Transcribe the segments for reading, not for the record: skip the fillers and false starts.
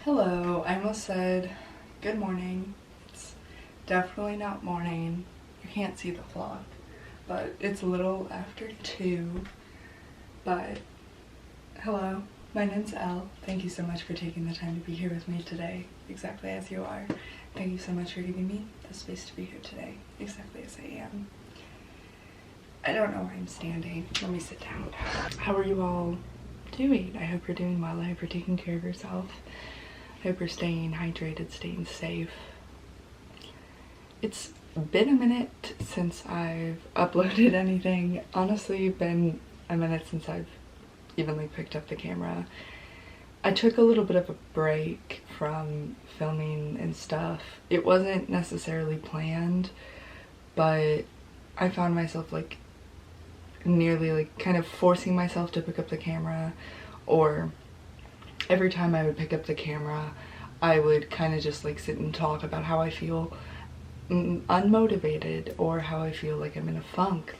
Hello, I almost said good morning. It's definitely not morning. You can't see the clock, but it's a little after 2. But hello, my name's Elle. Thank you so much for taking the time to be here with me today, exactly as you are. Thank you so much for giving me the space to be here today, exactly as I am. I don't know where I'm standing. Let me sit down. How are you all doing? I hope you're doing well. I hope you're taking care of yourself. I hope you're staying hydrated, staying safe. It's been a minute since I've uploaded anything. Honestly, been a minute since I've even picked up the camera. I took a little bit of a break from filming and stuff. It wasn't necessarily planned, but I found myself nearly kind of forcing myself to pick up the camera, or every time I would pick up the camera, I would kind of just sit and talk about how I feel unmotivated, or how I feel like I'm in a funk.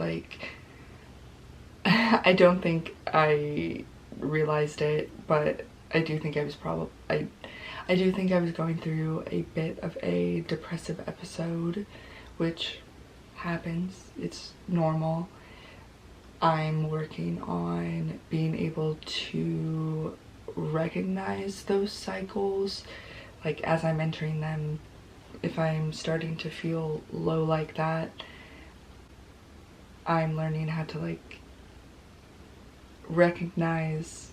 I don't think I realized it, but I do think I was I do think I was going through a bit of a depressive episode, which happens. It's normal. I'm working on being able to recognize those cycles, as I'm entering them. If I'm starting to feel low like that, I'm learning how to recognize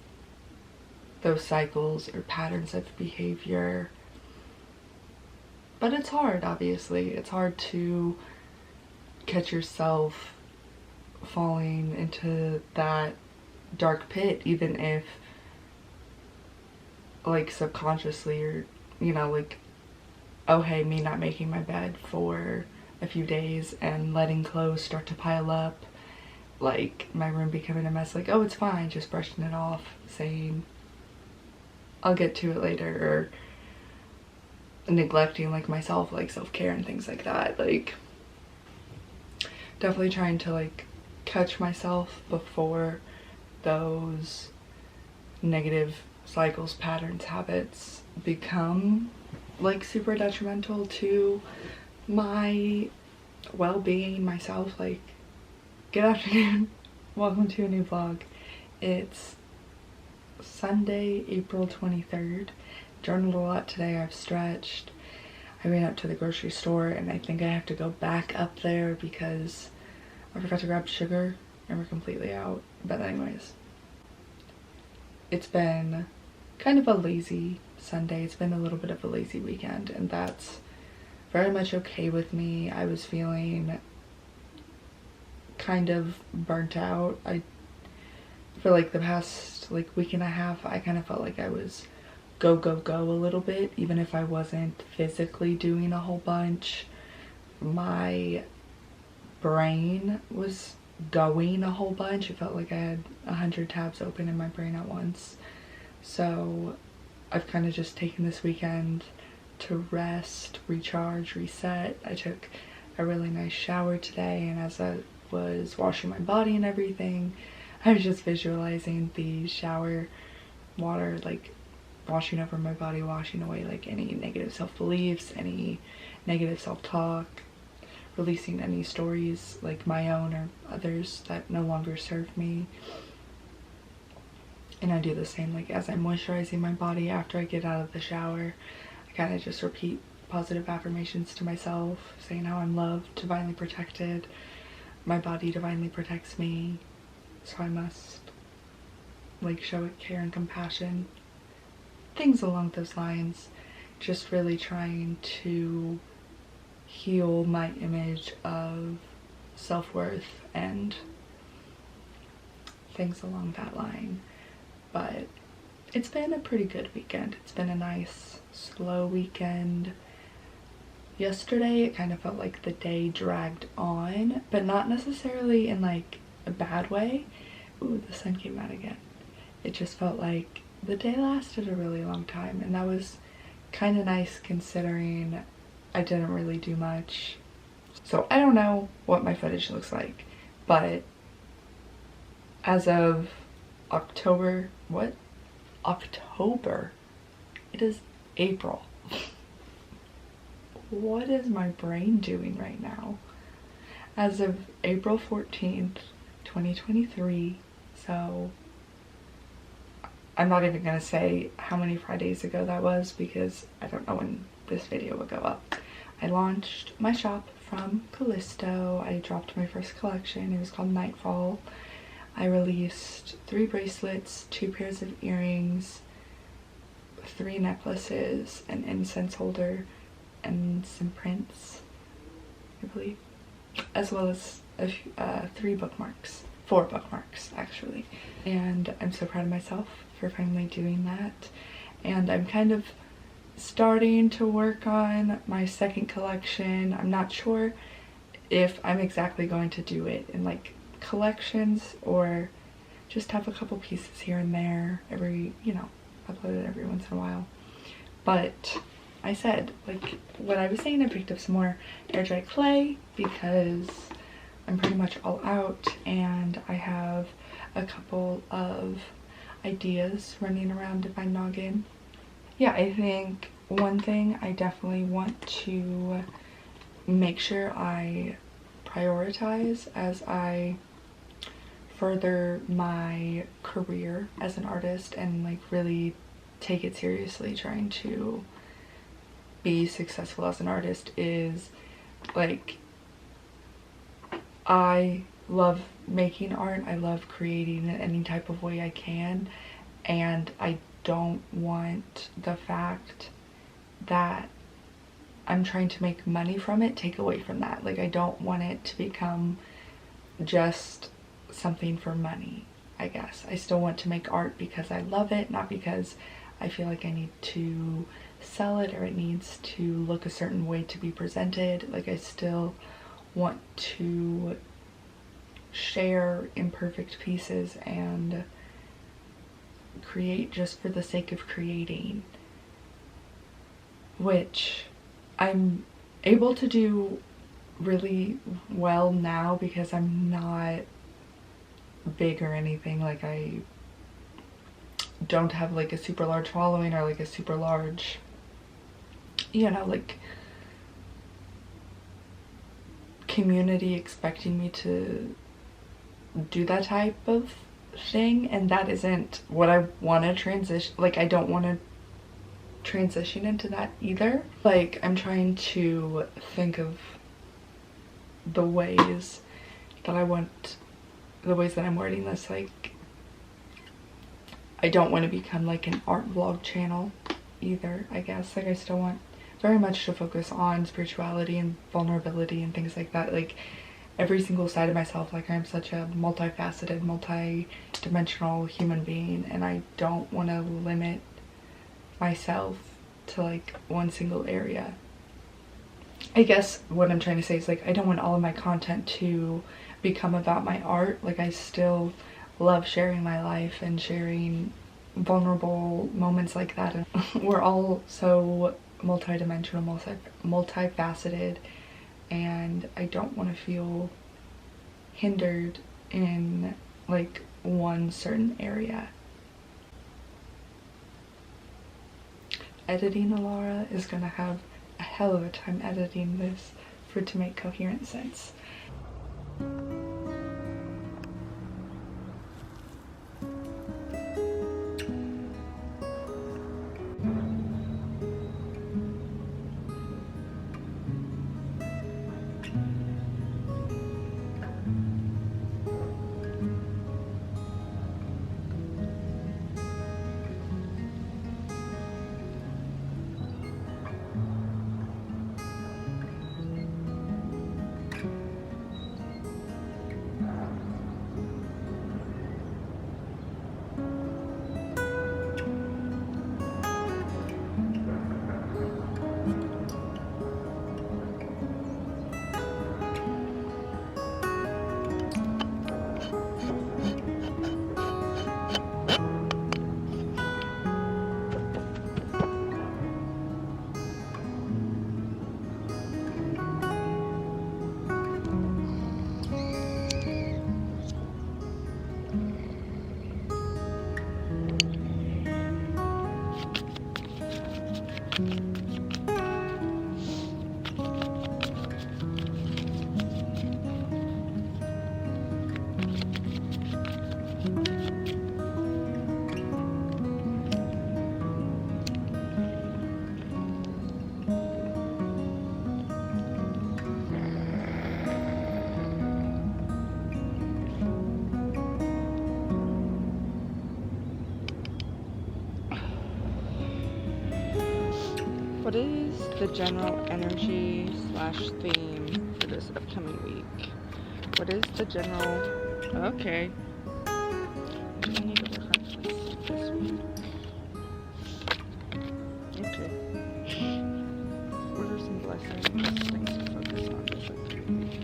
those cycles or patterns of behavior. But it's hard, obviously. It's hard to catch yourself falling into that dark pit, even if subconsciously, or oh hey, me not making my bed for a few days and letting clothes start to pile up, my room becoming a mess, oh it's fine, just brushing it off, saying I'll get to it later, or neglecting myself, self-care and things like that. Definitely trying to catch myself before those negative cycles, patterns, habits become super detrimental to my well-being, myself. Good afternoon. Welcome to a new vlog. It's Sunday, April 23rd. Journaled a lot today. I've stretched. I went up to the grocery store, and I think I have to go back up there because I forgot to grab sugar and we're completely out. But anyways, it's been kind of a lazy Sunday. It's been a little bit of a lazy weekend, and that's very much okay with me. I was feeling kind of burnt out. For the past week and a half, I kind of felt like I was go a little bit. Even if I wasn't physically doing a whole bunch, my brain was going a whole bunch. It felt like I had 100 tabs open in my brain at once. So I've kind of just taken this weekend to rest, recharge, reset. I took a really nice shower today, and as I was washing my body and everything, I was just visualizing the shower water washing over my body, washing away any negative self-beliefs, any negative self-talk, releasing any stories my own or others that no longer serve me. And I do the same as I'm moisturizing my body after I get out of the shower. I kind of just repeat positive affirmations to myself, saying how I'm loved, divinely protected. My body divinely protects me, so I must show it care and compassion. Things along those lines. Just really trying to heal my image of self-worth and things along that line. But it's been a pretty good weekend. It's been a nice, slow weekend. Yesterday, it kind of felt like the day dragged on, but not necessarily in a bad way. Ooh, the sun came out again. It just felt like the day lasted a really long time, and that was kind of nice considering I didn't really do much. So I don't know what my footage looks like, but as of October, it is April. What is my brain doing right now? As of April 14th, 2023, so I'm not even gonna say how many Fridays ago that was because I don't know when this video will go up. I launched my shop from Callisto. I dropped my first collection. It was called Nightfall. I released 3 bracelets, 2 pairs of earrings, 3 necklaces, an incense holder, and some prints, I believe, as well as 3 bookmarks. 4 bookmarks, actually. And I'm so proud of myself for finally doing that. And I'm kind of starting to work on my second collection. I'm not sure if I'm exactly going to do it in like collections or just have a couple pieces here and there every, you know, upload it every once in a while. But I said, like what I was saying, I picked up some more air dry clay because I'm pretty much all out and I have a couple of ideas running around in my noggin. Yeah, I think one thing I definitely want to make sure I prioritize as I further my career as an artist and like really take it seriously trying to be successful as an artist is like, I love making art. I love creating in any type of way I can, and I don't want the fact that I'm trying to make money from it take away from that. Like, I don't want it to become just something for money, I guess. I still want to make art because I love it, not because I feel like I need to sell it or it needs to look a certain way to be presented. Like, I still want to share imperfect pieces and create just for the sake of creating, which I'm able to do really well now because I'm not big or anything. Like, I don't have like a super large following or like a super large, you know, like community expecting me to do that type of thing, and that isn't what I want to transition. Like, I don't want to transition into that either. Like, I'm trying to think of the ways that I want, the ways that I'm wording this. Like, I don't want to become like an art vlog channel either, I guess. Like, I still want very much to focus on spirituality and vulnerability and things like that. Like, every single side of myself. Like, I'm such a multifaceted, multi-dimensional human being, and I don't want to limit myself to like one single area. I guess what I'm trying to say is, like, I don't want all of my content to become about my art. Like, I still love sharing my life and sharing vulnerable moments like that. And we're all so multi-dimensional, multifaceted, and I don't want to feel hindered in like one certain area. Editing elara is gonna have a hell of a time editing this for it to make coherent sense. What is the general energy / theme for this upcoming week? What is the general... Okay. Do I need to work on this week? Okay. What are some blessings? Things to focus on this upcoming week?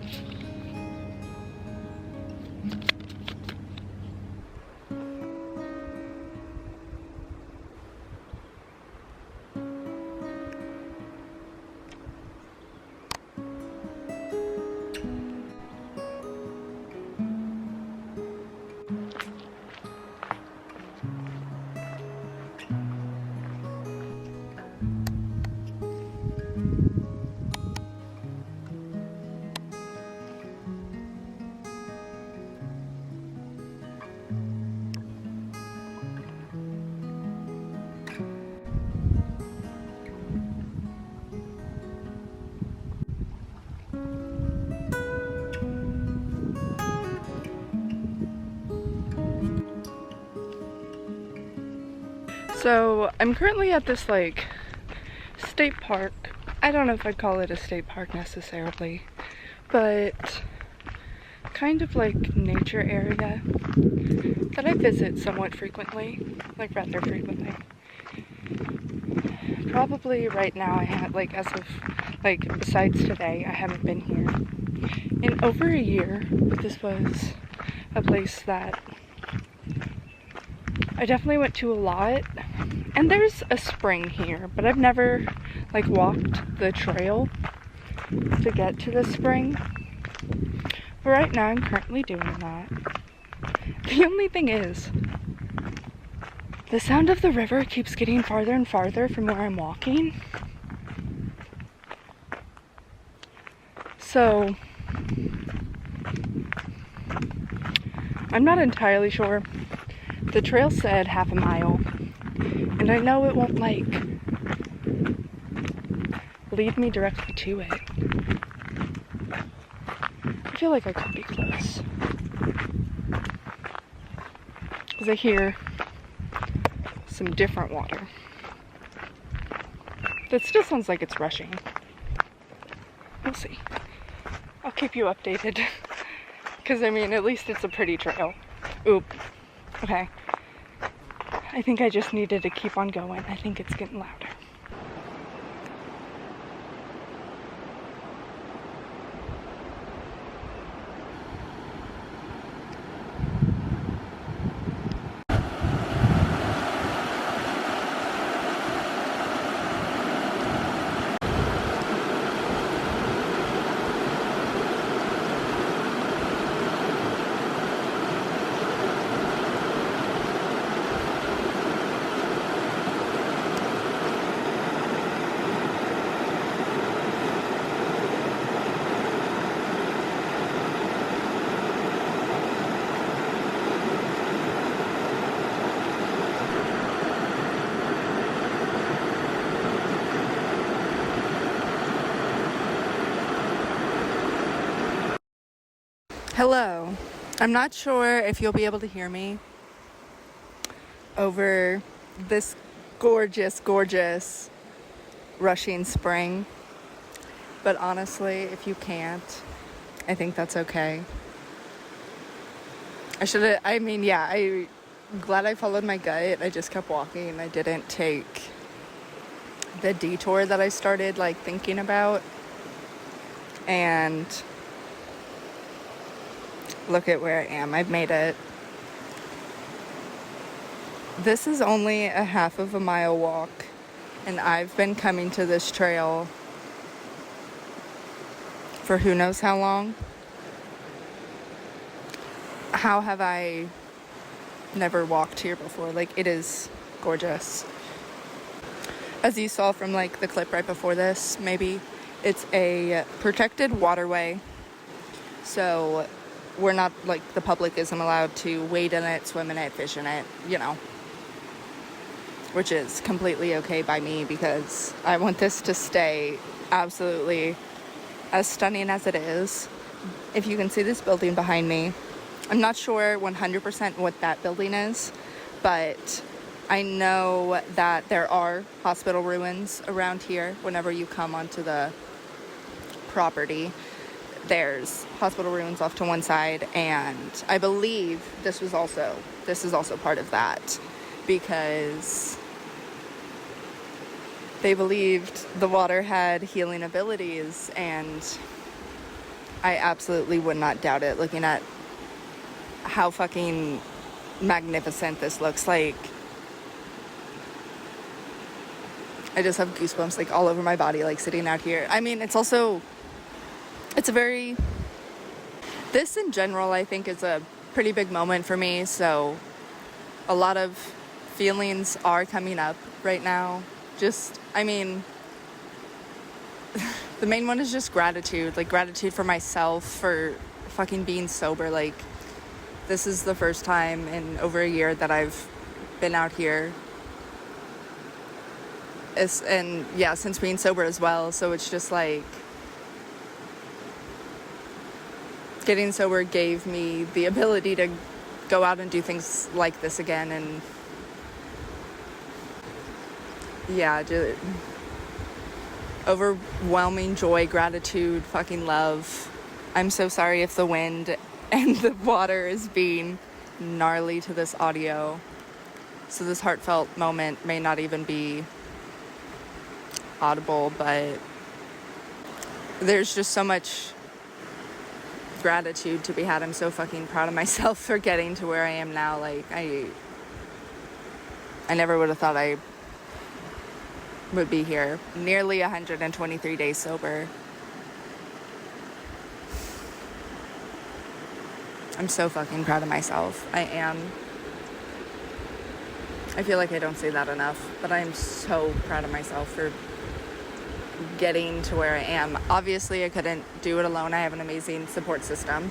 So I'm currently at this like state park. I don't know if I'd call it a state park necessarily, but kind of like nature area that I visit somewhat frequently, like rather frequently. Probably right now I had like as of like besides today I haven't been here in over a year, but this was a place that I definitely went to a lot. And there's a spring here, but I've never like walked the trail to get to the spring. But right now I'm currently doing that. The only thing is, the sound of the river keeps getting farther and farther from where I'm walking. So I'm not entirely sure. The trail said half a mile. And I know it won't, like, lead me directly to it. I feel like I could be close. Because I hear some different water. That still sounds like it's rushing. We'll see. I'll keep you updated. Because, I mean, at least it's a pretty trail. Oop. Okay. I think I just needed to keep on going. I think it's getting louder. Hello. I'm not sure if you'll be able to hear me over this gorgeous, gorgeous rushing spring. But honestly, if you can't, I think that's okay. I'm glad I followed my gut. I just kept walking. I didn't take the detour that I started like thinking about. And look at where I am. I've made it. This is only a half of a mile walk, and I've been coming to this trail for who knows how long. How have I never walked here before? Like, it is gorgeous. As you saw from like the clip right before this, maybe, it's a protected waterway. So we're not, like, the public isn't allowed to wade in it, swim in it, fish in it, you know. Which is completely okay by me, because I want this to stay absolutely as stunning as it is. If you can see this building behind me, I'm not sure 100% what that building is, but I know that there are hospital ruins around here. Whenever you come onto the property, there's hospital ruins off to one side, and I believe this is also part of that, because they believed the water had healing abilities, and I absolutely would not doubt it, looking at how fucking magnificent this looks. Like, I just have goosebumps, like, all over my body, like, sitting out here. I mean, this in general, I think, is a pretty big moment for me, so a lot of feelings are coming up right now. Just, I mean, the main one is just gratitude. Like, gratitude for myself for fucking being sober. Like, this is the first time in over a year that I've been out here. And yeah, since being sober as well. So it's just like, getting sober gave me the ability to go out and do things like this again. And yeah, just overwhelming joy, gratitude, fucking love. I'm so sorry if the wind and the water is being gnarly to this audio. So this heartfelt moment may not even be audible, but there's just so much gratitude to be had. I'm so fucking proud of myself for getting to where I am now. Like, I never would have thought I would be here. Nearly 123 days sober. I'm so fucking proud of myself. I am. I feel like I don't say that enough, but I'm so proud of myself for getting to where I am. Obviously, I couldn't do it alone. I have an amazing support system,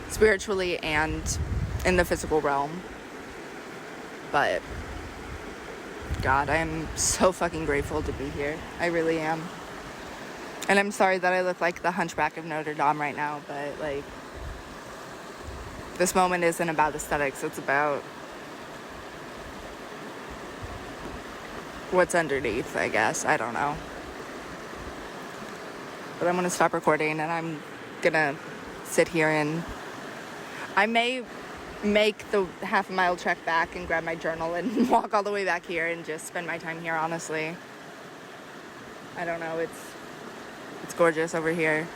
spiritually and in the physical realm. But God, I'm so fucking grateful to be here. I really am. And I'm sorry that I look like the Hunchback of Notre Dame right now, but, like, this moment isn't about aesthetics. It's about what's underneath, I guess. I don't know. But I'm going to stop recording, and I'm going to sit here, and I may make the half-a-mile trek back and grab my journal and walk all the way back here and just spend my time here, honestly. I don't know. It's gorgeous over here.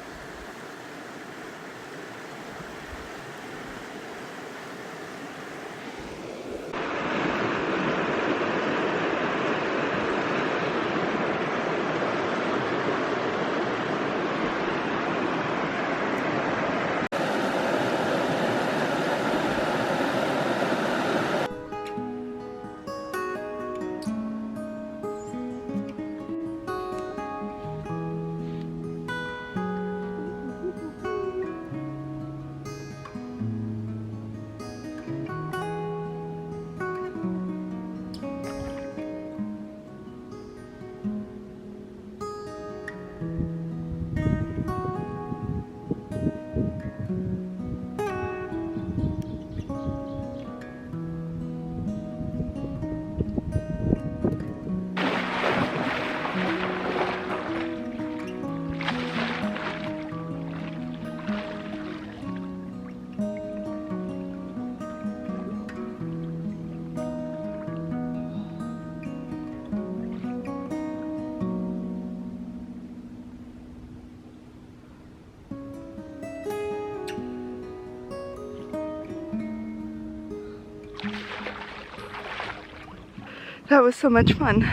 That was so much fun.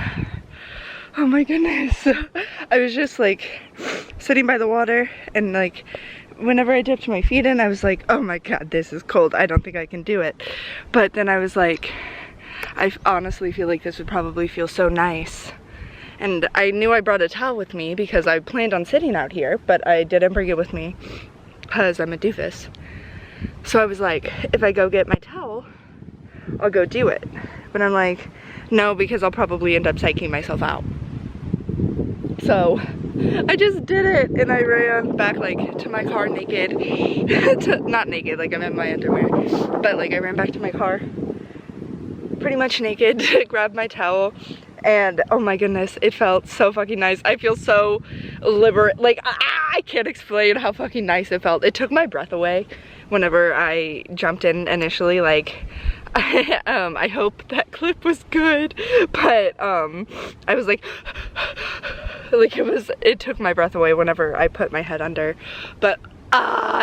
Oh my goodness. I was just like sitting by the water, and like whenever I dipped my feet in, I was like, oh my God, this is cold. I don't think I can do it. But then I was like, I honestly feel like this would probably feel so nice. And I knew I brought a towel with me because I planned on sitting out here, but I didn't bring it with me because I'm a doofus. So I was like, if I go get my towel, I'll go do it. But I'm like, no, because I'll probably end up psyching myself out. So I just did it, and I ran back like to my car naked. Not naked, like I'm in my underwear, but like I ran back to my car pretty much naked to grab my towel, and oh my goodness, it felt so fucking nice. I feel so like I can't explain how fucking nice it felt. It took my breath away whenever I jumped in initially. Like I hope that clip was good, but I was like it took my breath away whenever I put my head under, but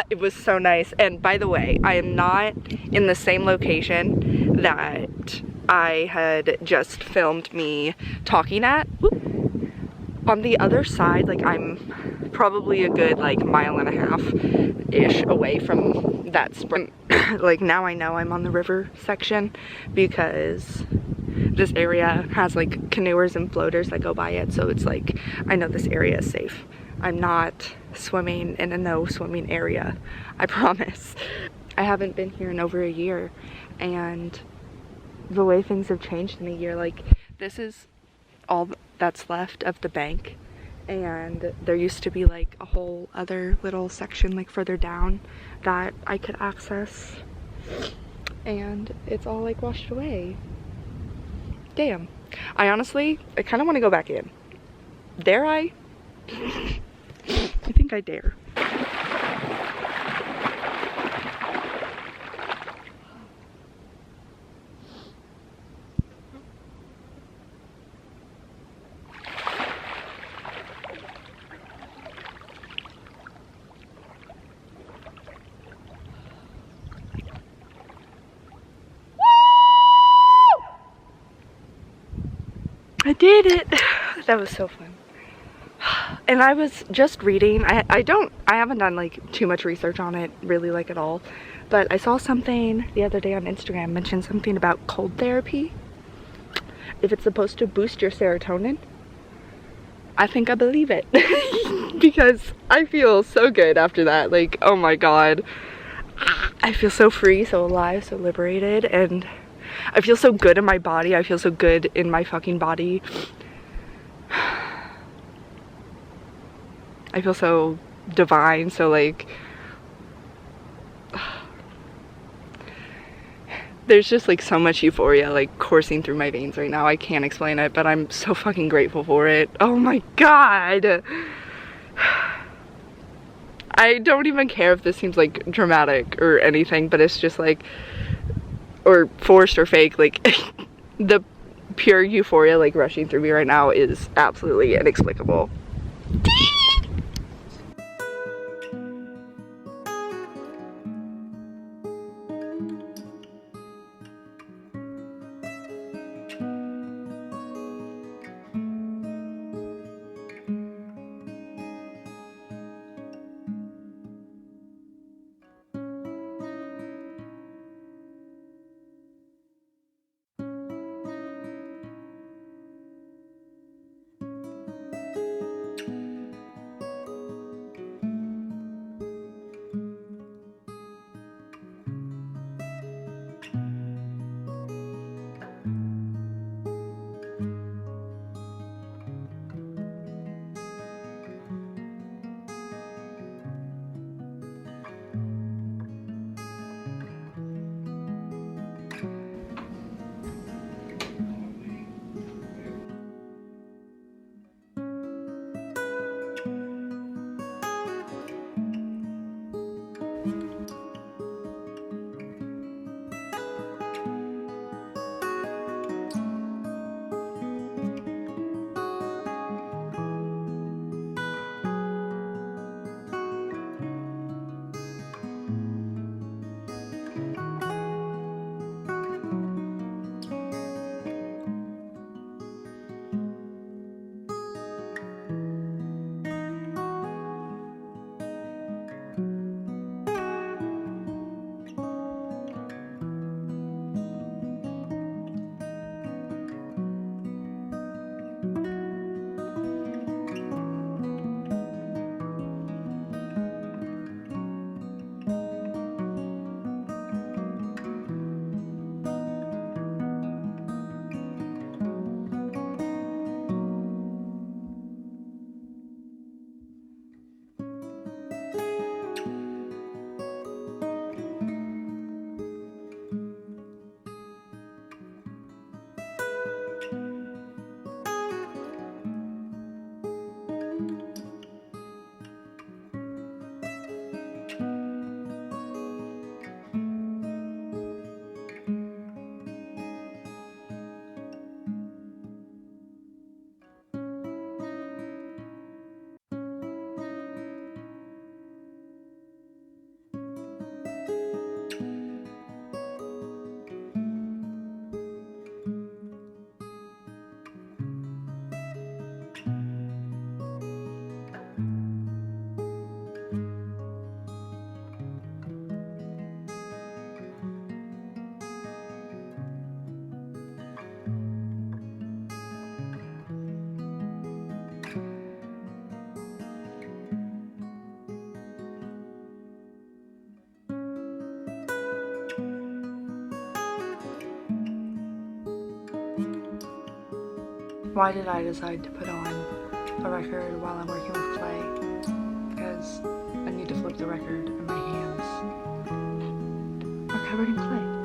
it was so nice. And by the way, I am not in the same location that I had just filmed me talking at. On the other side, like I'm probably a good like mile and a half-ish away from that spring. Like now I know I'm on the river section because this area has like canoers and floaters that go by it, so it's like I know this area is safe. I'm not swimming in a no swimming area, I promise. I haven't been here in over a year, and the way things have changed in a year, like this is all that's left of the bank, and there used to be like a whole other little section like further down that I could access, and it's all like washed away. Damn. I kind of want to go back in. Dare I? I think I dare. I did it. That was so fun. And I was just reading. I haven't done like too much research on it really, like at all, but I saw something the other day on Instagram mention something about cold therapy. If it's supposed to boost your serotonin, I think I believe it. Because I feel so good after that. Like, oh my god, I feel so free, so alive, so liberated, and I feel so good in my body. I feel so good in my fucking body. I feel so divine, so like there's just like so much euphoria like coursing through my veins right now. I can't explain it, but I'm so fucking grateful for it. Oh my god. I don't even care if this seems like dramatic or anything, but it's just like, or forced or fake, like the pure euphoria like rushing through me right now is absolutely inexplicable. Why did I decide to put on a record while I'm working with clay? Because I need to flip the record and my hands are covered in clay.